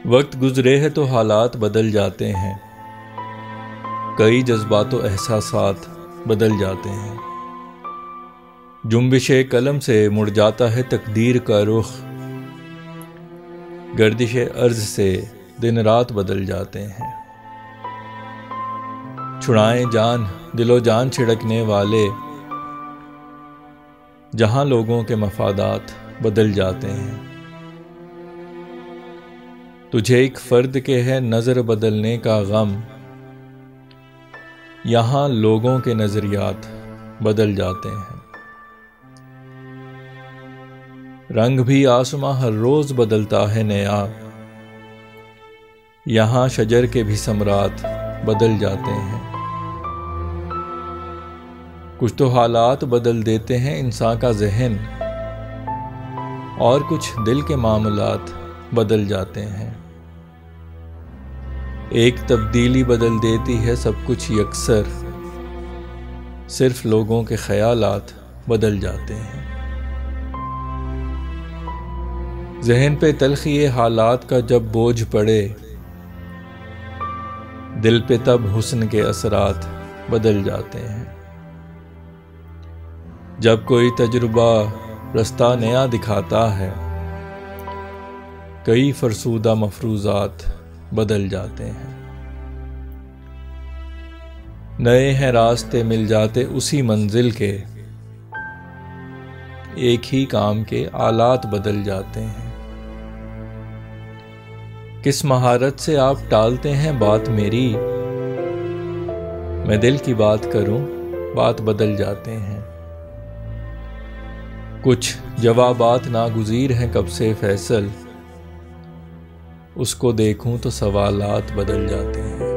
वक्त गुजरे है तो हालात बदल जाते हैं, कई जज्बात व एहसासात बदल जाते हैं। जुम्बिशे कलम से मुड़ जाता है तकदीर का रुख, गर्दिशे अर्ज से दिन रात बदल जाते हैं। छुड़ाएं जान दिलो जान छिड़कने वाले, जहां लोगों के मफादात बदल जाते हैं। तुझे एक फर्द के है नज़र बदलने का गम, यहाँ लोगों के नज़रियात बदल जाते हैं। रंग भी आसमां हर रोज़ बदलता है नया, यहाँ शजर के भी समरात बदल जाते हैं। कुछ तो हालात बदल देते हैं इंसान का जहन, और कुछ दिल के मामलात बदल जाते हैं। एक तब्दीली बदल देती है सब कुछ यकसर, सिर्फ लोगों के ख्यालात बदल जाते हैं। जहन पे तलखी हालात का जब बोझ पड़े, दिल पे तब हुस्न के असरात बदल जाते हैं। जब कोई तजुर्बा रास्ता नया दिखाता है, कई फरसूदा मफरूजात बदल जाते हैं। नए हैं रास्ते मिल जाते उसी मंजिल के, एक ही काम के आलात बदल जाते हैं। किस महारत से आप टालते हैं बात मेरी, मैं दिल की बात करूं बात बदल जाते हैं। कुछ जवाबात नागुज़ीर हैं कब से फैसल, उसको देखूं तो सवालात बदल जाते हैं।